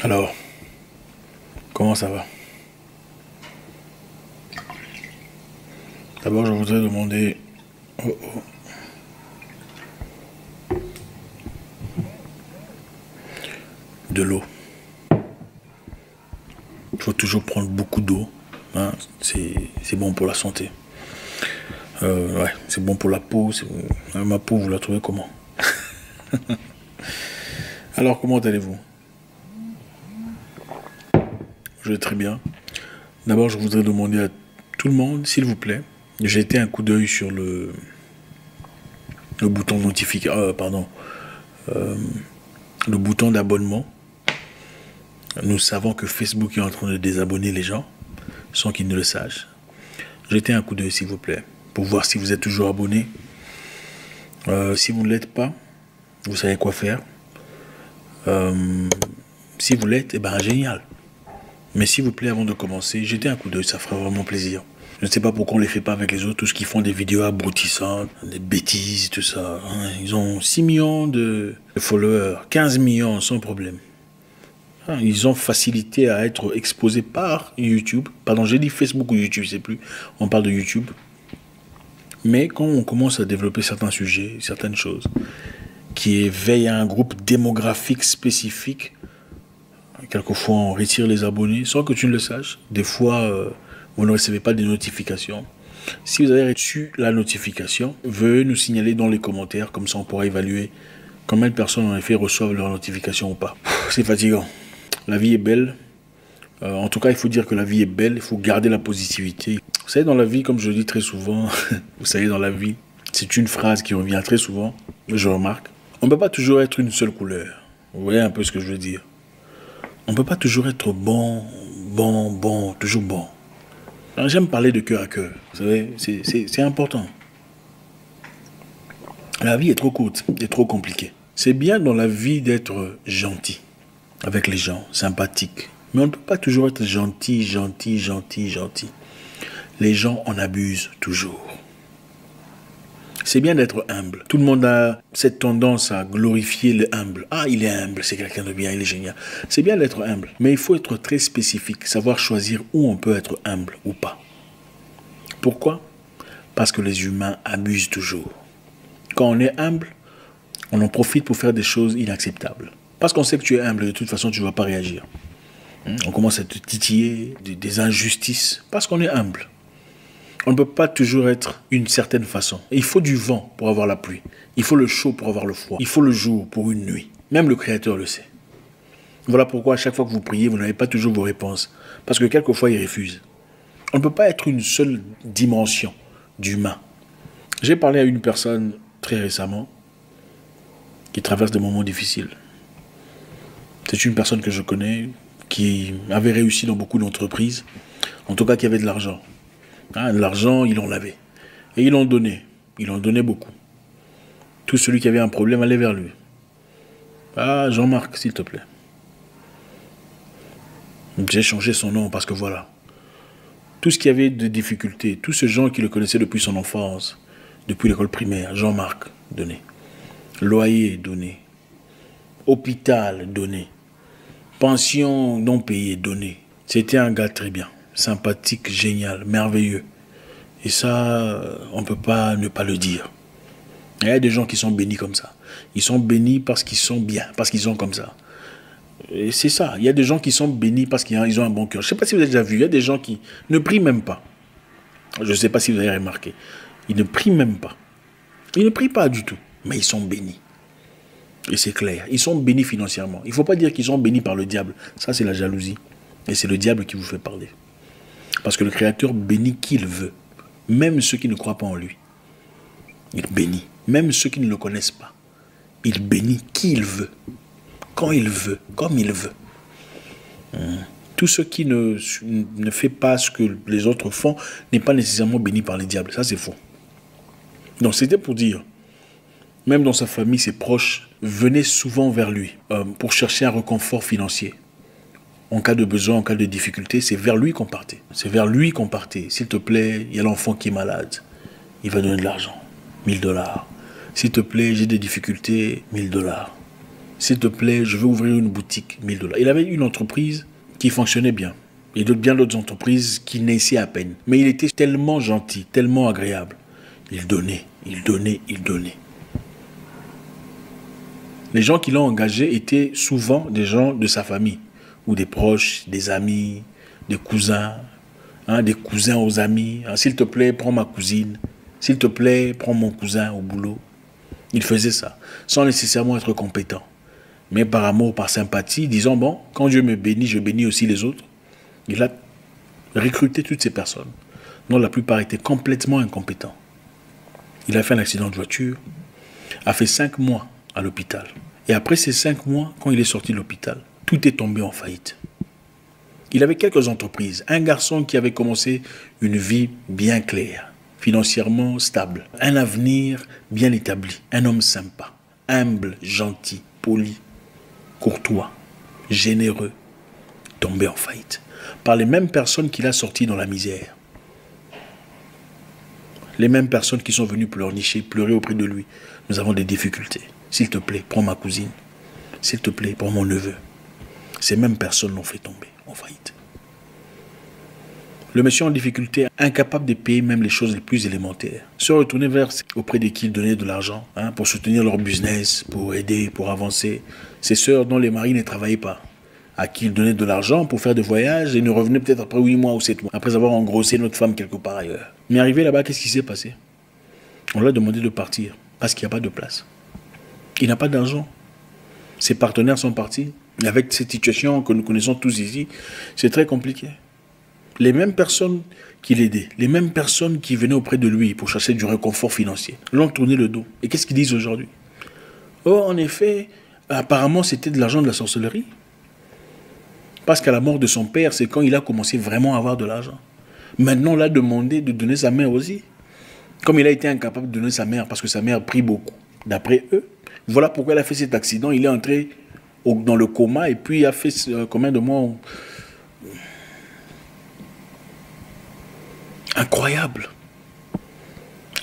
Alors, comment ça va? D'abord, je voudrais demander... Oh, oh. De l'eau. Il faut toujours prendre beaucoup d'eau. Hein? C'est bon pour la santé. Ouais, c'est bon pour la peau. Ma peau, vous la trouvez comment? Alors, comment allez-vous? Je vais très bien. D'abord, je voudrais demander à tout le monde, s'il vous plaît, jetez un coup d'œil sur le bouton notification, le bouton d'abonnement. Nous savons que Facebook est en train de désabonner les gens, sans qu'ils ne le sachent. Jetez un coup d'œil, s'il vous plaît, pour voir si vous êtes toujours abonné. Si vous ne l'êtes pas, vous savez quoi faire. Si vous l'êtes, eh ben génial. Mais s'il vous plaît, avant de commencer, jetez un coup d'œil, ça fera vraiment plaisir. Je ne sais pas pourquoi on ne les fait pas avec les autres, tous qui font des vidéos abrutissantes, des bêtises, tout ça. Ils ont 6 millions de followers, 15 millions sans problème. Ils ont facilité à être exposés par YouTube. Pardon, j'ai dit Facebook ou YouTube, je ne sais plus. On parle de YouTube. Mais quand on commence à développer certains sujets, certaines choses, qui éveillent à un groupe démographique spécifique, quelquefois on retire les abonnés sans que tu ne le saches. Des fois, vous ne recevez pas des notifications. Si vous avez reçu la notification, veuillez nous signaler dans les commentaires. Comme ça, on pourra évaluer combien de personnes en effet reçoivent leur notification ou pas. C'est fatigant. La vie est belle. En tout cas, il faut dire que la vie est belle. Il faut garder la positivité. Vous savez, dans la vie, comme je le dis très souvent, vous savez, dans la vie, c'est une phrase qui revient très souvent. Je remarque. On ne peut pas toujours être une seule couleur. Vous voyez un peu ce que je veux dire. On ne peut pas toujours être bon, toujours bon. J'aime parler de cœur à cœur. Vous savez, c'est important. La vie est trop courte et trop compliquée. C'est bien dans la vie d'être gentil avec les gens, sympathique. Mais on ne peut pas toujours être gentil. Les gens en abusent toujours. C'est bien d'être humble. Tout le monde a cette tendance à glorifier le humble. Ah, il est humble, c'est quelqu'un de bien, il est génial. C'est bien d'être humble, mais il faut être très spécifique, savoir choisir où on peut être humble ou pas. Pourquoi? Parce que les humains abusent toujours. Quand on est humble, on en profite pour faire des choses inacceptables. Parce qu'on sait que tu es humble, de toute façon, tu ne vas pas réagir. On commence à te titiller des injustices parce qu'on est humble. On ne peut pas toujours être une certaine façon. Il faut du vent pour avoir la pluie. Il faut le chaud pour avoir le froid. Il faut le jour pour une nuit. Même le Créateur le sait. Voilà pourquoi à chaque fois que vous priez, vous n'avez pas toujours vos réponses. Parce que quelquefois, il refuse. On ne peut pas être une seule dimension d'humain. J'ai parlé à une personne très récemment qui traverse des moments difficiles. C'est une personne que je connais qui avait réussi dans beaucoup d'entreprises. En tout cas, qui avait de l'argent. L'argent, ils en avaient. Et ils l'ont donné. Ils l'ont donné beaucoup. Tout celui qui avait un problème allait vers lui. Ah, Jean-Marc, s'il te plaît. J'ai changé son nom parce que voilà. Tout ce qui avait de difficultés, tous ces gens qui le connaissaient depuis son enfance, depuis l'école primaire, Jean-Marc, donné. Loyer, donné. Hôpital, donné. Pension non payée, donné. C'était un gars très bien. Sympathique, génial, merveilleux. Et ça, on ne peut pas ne pas le dire. Il y a des gens qui sont bénis comme ça. Ils sont bénis parce qu'ils sont bien, parce qu'ils sont comme ça. Et c'est ça. Il y a des gens qui sont bénis parce qu'ils ont un bon cœur. Je ne sais pas si vous avez déjà vu, il y a des gens qui ne prient même pas. Je ne sais pas si vous avez remarqué. Ils ne prient même pas. Ils ne prient pas du tout, mais ils sont bénis. Et c'est clair. Ils sont bénis financièrement. Il ne faut pas dire qu'ils sont bénis par le diable. Ça, c'est la jalousie. Et c'est le diable qui vous fait parler. Parce que le Créateur bénit qui il veut. Même ceux qui ne croient pas en lui. Il bénit. Même ceux qui ne le connaissent pas. Il bénit qui il veut. Quand il veut. Comme il veut. Tout ce qui ne fait pas ce que les autres font n'est pas nécessairement béni par le diable. Ça, c'est faux. Donc, c'était pour dire, même dans sa famille, ses proches venaient souvent vers lui pour chercher un réconfort financier. En cas de besoin, en cas de difficulté, c'est vers lui qu'on partait. C'est vers lui qu'on partait. S'il te plaît, il y a l'enfant qui est malade. Il va donner de l'argent. 1000 $. S'il te plaît, j'ai des difficultés. 1000 $. S'il te plaît, je veux ouvrir une boutique, 1000 dollars. Il avait une entreprise qui fonctionnait bien. Et bien d'autres entreprises qui naissaient à peine. Mais il était tellement gentil, tellement agréable. Il donnait, il donnait, il donnait. Les gens qui l'ont engagé étaient souvent des gens de sa famille, ou des proches, des amis, des cousins, des cousins aux amis. S'il te plaît, prends ma cousine. S'il te plaît, prends mon cousin au boulot. Il faisait ça, sans nécessairement être compétent. Mais par amour, par sympathie, disant, bon, quand Dieu me bénit, je bénis aussi les autres. Il a recruté toutes ces personnes, dont la plupart étaient complètement incompétents. Il a fait un accident de voiture, a fait 5 mois à l'hôpital. Et après ces 5 mois, quand il est sorti de l'hôpital, tout est tombé en faillite. Il avait quelques entreprises. Un garçon qui avait commencé une vie bien claire, financièrement stable, un avenir bien établi, un homme sympa, humble, gentil, poli, courtois, généreux, tombé en faillite. Par les mêmes personnes qu'il a sorties dans la misère. Les mêmes personnes qui sont venues pleurnicher, pleurer auprès de lui. Nous avons des difficultés. S'il te plaît, prends ma cousine. S'il te plaît, prends mon neveu. Ces mêmes personnes l'ont fait tomber en faillite. Le monsieur en difficulté, incapable de payer même les choses les plus élémentaires, se retournait vers auprès de qui il donnait de l'argent pour soutenir leur business, pour aider, pour avancer. Ses sœurs dont les maris ne travaillaient pas, à qui il donnait de l'argent pour faire des voyages et ne revenait peut-être après 8 mois ou 7 mois, après avoir engrossé notre femme quelque part ailleurs. Mais arrivé là-bas, qu'est-ce qui s'est passé? On lui a demandé de partir parce qu'il n'y a pas de place. Il n'a pas d'argent. Ses partenaires sont partis. Et avec cette situation que nous connaissons tous ici, c'est très compliqué. Les mêmes personnes qui l'aidaient, les mêmes personnes qui venaient auprès de lui pour chercher du réconfort financier, l'ont tourné le dos. Et qu'est-ce qu'ils disent aujourd'hui? Oh, en effet, apparemment c'était de l'argent de la sorcellerie. Parce qu'à la mort de son père, c'est quand il a commencé vraiment à avoir de l'argent. Maintenant, on l'a demandé de donner sa mère aussi. Comme il a été incapable de donner sa mère parce que sa mère prie beaucoup, d'après eux, voilà pourquoi il a fait cet accident. Il est entré dans le coma et puis il a fait combien de mois? Incroyable.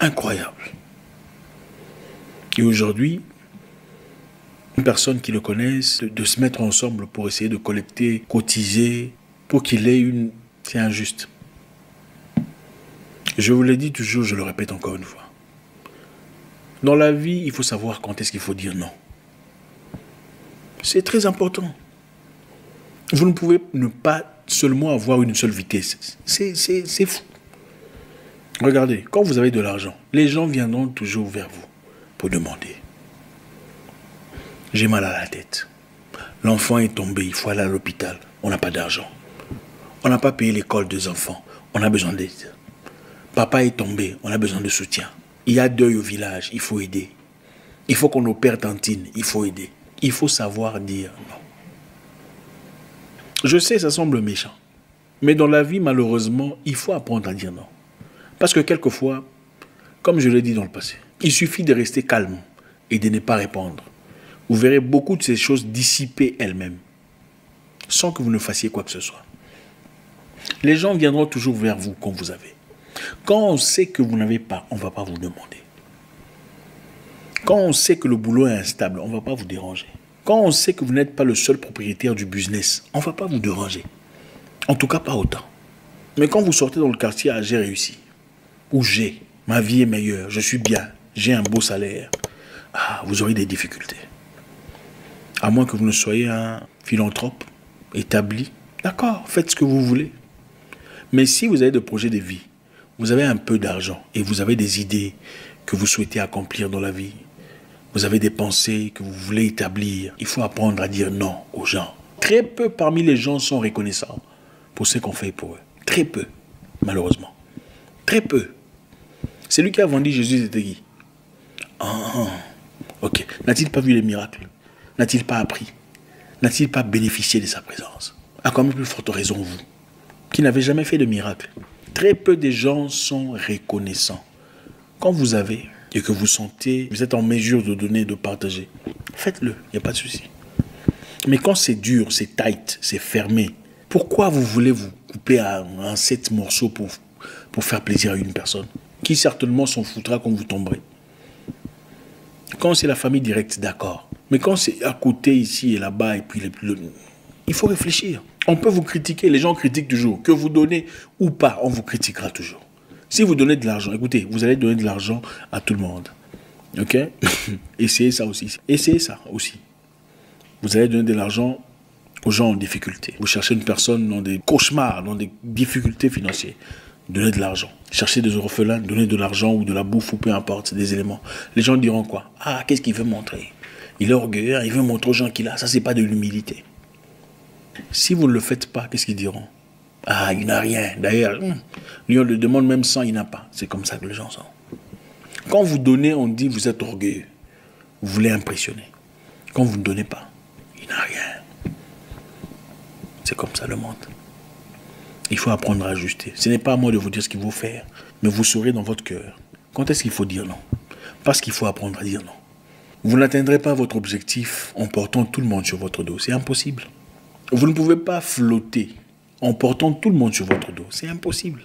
Incroyable. Et aujourd'hui, une personne qui le connaisse, de se mettre ensemble pour essayer de collecter, cotiser, pour qu'il ait une... C'est injuste. Je vous l'ai dit toujours, je le répète encore une fois. Dans la vie, il faut savoir quand est-ce qu'il faut dire non. C'est très important. Vous ne pouvez ne pas seulement avoir une seule vitesse. C'est fou. Regardez, quand vous avez de l'argent, les gens viendront toujours vers vous pour demander. J'ai mal à la tête. L'enfant est tombé, il faut aller à l'hôpital. On n'a pas d'argent. On n'a pas payé l'école des enfants. On a besoin d'aide. Papa est tombé, on a besoin de soutien. Il y a deuil au village, il faut aider. Il faut qu'on opère tantine, il faut aider. Il faut savoir dire non. Je sais, ça semble méchant. Mais dans la vie, malheureusement, il faut apprendre à dire non. Parce que quelquefois, comme je l'ai dit dans le passé, il suffit de rester calme et de ne pas répondre. Vous verrez beaucoup de ces choses dissiper elles-mêmes, sans que vous ne fassiez quoi que ce soit. Les gens viendront toujours vers vous quand vous avez. Quand on sait que vous n'avez pas, on ne va pas vous demander. Quand on sait que le boulot est instable, on ne va pas vous déranger. Quand on sait que vous n'êtes pas le seul propriétaire du business, on ne va pas vous déranger. En tout cas, pas autant. Mais quand vous sortez dans le quartier, j'ai réussi. Ou ma vie est meilleure, je suis bien, j'ai un beau salaire. Vous aurez des difficultés. À moins que vous ne soyez un philanthrope établi. D'accord, faites ce que vous voulez. Mais si vous avez des projets de vie, vous avez un peu d'argent et vous avez des idées que vous souhaitez accomplir dans la vie, vous avez des pensées que vous voulez établir, il faut apprendre à dire non aux gens. Très peu parmi les gens sont reconnaissants pour ce qu'on fait pour eux. Très peu, malheureusement. Très peu. C'est lui qui a vendu Jésus, c'était qui? Ok. N'a-t-il pas vu les miracles? N'a-t-il pas appris? N'a-t-il pas bénéficié de sa présence? À quand même plus forte raison, vous, qui n'avez jamais fait de miracle. Très peu de gens sont reconnaissants. Quand vous avez et que vous sentez, vous êtes en mesure de donner, de partager, faites-le, il n'y a pas de souci. Mais quand c'est dur, c'est tight, c'est fermé, pourquoi vous voulez vous couper en 7 morceaux pour faire plaisir à une personne qui certainement s'en foutra quand vous tomberez? Quand c'est la famille directe, d'accord. Mais quand c'est à côté, ici et là-bas, et puis il faut réfléchir. On peut vous critiquer, les gens critiquent toujours. Que vous donnez ou pas, on vous critiquera toujours. Si vous donnez de l'argent, écoutez, vous allez donner de l'argent à tout le monde. Ok? Essayez ça aussi. Essayez ça aussi. Vous allez donner de l'argent aux gens en difficulté. Vous cherchez une personne dans des cauchemars, dans des difficultés financières. Donnez de l'argent. Cherchez des orphelins, donnez de l'argent ou de la bouffe ou peu importe, c'est des éléments. Les gens diront quoi? Ah, qu'est-ce qu'il veut montrer? Il est orgueilleux, il veut montrer aux gens qu'il a. Ça, c'est pas de l'humilité. Si vous ne le faites pas, qu'est-ce qu'ils diront? Ah, il n'a rien. D'ailleurs, lui, on le demande même 100, il n'a pas. C'est comme ça que les gens sont. Quand vous donnez, on dit vous êtes orgueilleux. Vous voulez impressionner. Quand vous ne donnez pas, il n'a rien. C'est comme ça le monde. Il faut apprendre à ajuster. Ce n'est pas à moi de vous dire ce qu'il faut faire, mais vous saurez dans votre cœur. Quand est-ce qu'il faut dire non? Parce qu'il faut apprendre à dire non. Vous n'atteindrez pas votre objectif en portant tout le monde sur votre dos. C'est impossible. Vous ne pouvez pas flotter en portant tout le monde sur votre dos. C'est impossible.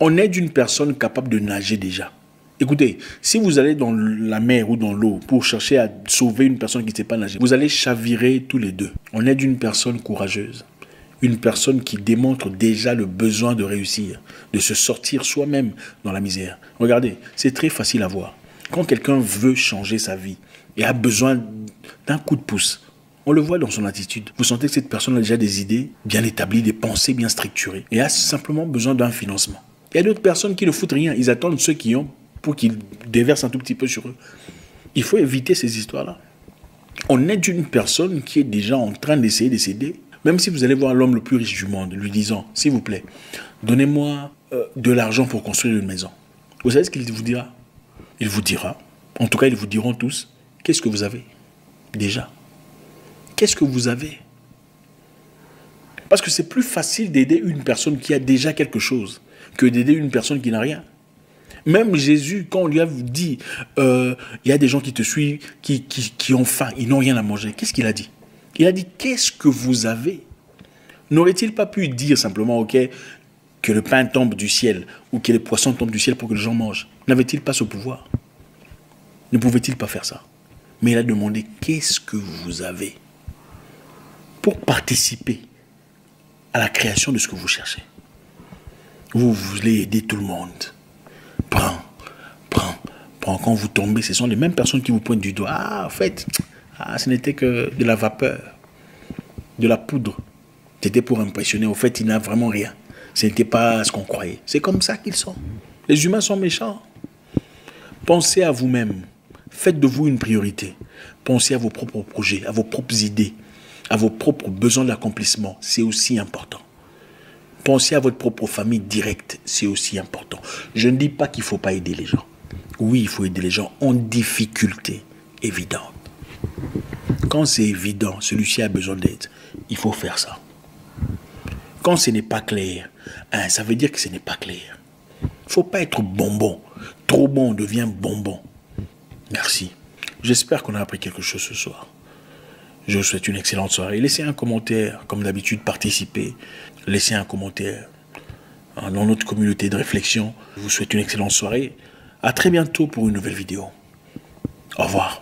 On est d'une personne capable de nager déjà. Écoutez, si vous allez dans la mer ou dans l'eau pour chercher à sauver une personne qui ne sait pas nager, vous allez chavirer tous les deux. On est d'une personne courageuse. Une personne qui démontre déjà le besoin de réussir, de se sortir soi-même dans la misère. Regardez, c'est très facile à voir. Quand quelqu'un veut changer sa vie et a besoin d'un coup de pouce, on le voit dans son attitude. Vous sentez que cette personne a déjà des idées bien établies, des pensées bien structurées et a simplement besoin d'un financement. Il y a d'autres personnes qui ne foutent rien. Ils attendent ceux qui ont pour qu'ils déversent un tout petit peu sur eux. Il faut éviter ces histoires-là. On est d'une personne qui est déjà en train d'essayer de s'aider. Même si vous allez voir l'homme le plus riche du monde, lui disant, s'il vous plaît, donnez-moi de l'argent pour construire une maison. Vous savez ce qu'il vous dira? Il vous dira, en tout cas ils vous diront tous, qu'est-ce que vous avez déjà? Qu'est-ce que vous avez? Parce que c'est plus facile d'aider une personne qui a déjà quelque chose que d'aider une personne qui n'a rien. Même Jésus, quand on lui a dit, il y a des gens qui te suivent, qui ont faim, ils n'ont rien à manger, qu'est-ce qu'il a dit? Il a dit, qu'est-ce que vous avez? N'aurait-il pas pu dire simplement, ok, que le pain tombe du ciel ou que les poissons tombent du ciel pour que les gens mangent? N'avait-il pas ce pouvoir? Ne pouvait-il pas faire ça? Mais il a demandé, qu'est-ce que vous avez? Pour participer à la création de ce que vous cherchez. Vous voulez aider tout le monde. Prends. Quand vous tombez, ce sont les mêmes personnes qui vous pointent du doigt. Ah, en fait... Ah, ce n'était que de la vapeur, de la poudre. C'était pour impressionner. Au fait, il n'a vraiment rien. Ce n'était pas ce qu'on croyait. C'est comme ça qu'ils sont. Les humains sont méchants. Pensez à vous-même. Faites de vous une priorité. Pensez à vos propres projets, à vos propres idées, à vos propres besoins d'accomplissement. C'est aussi important. Pensez à votre propre famille directe. C'est aussi important. Je ne dis pas qu'il ne faut pas aider les gens. Oui, il faut aider les gens en difficulté évidente. Quand c'est évident, celui-ci a besoin d'aide, il faut faire ça. Quand ce n'est pas clair, ça veut dire que ce n'est pas clair. Il ne faut pas être bonbon. Trop bon, on devient bonbon. Merci. J'espère qu'on a appris quelque chose ce soir. Je vous souhaite une excellente soirée. Laissez un commentaire, comme d'habitude, participez. Laissez un commentaire dans notre communauté de réflexion. Je vous souhaite une excellente soirée. À très bientôt pour une nouvelle vidéo. Au revoir.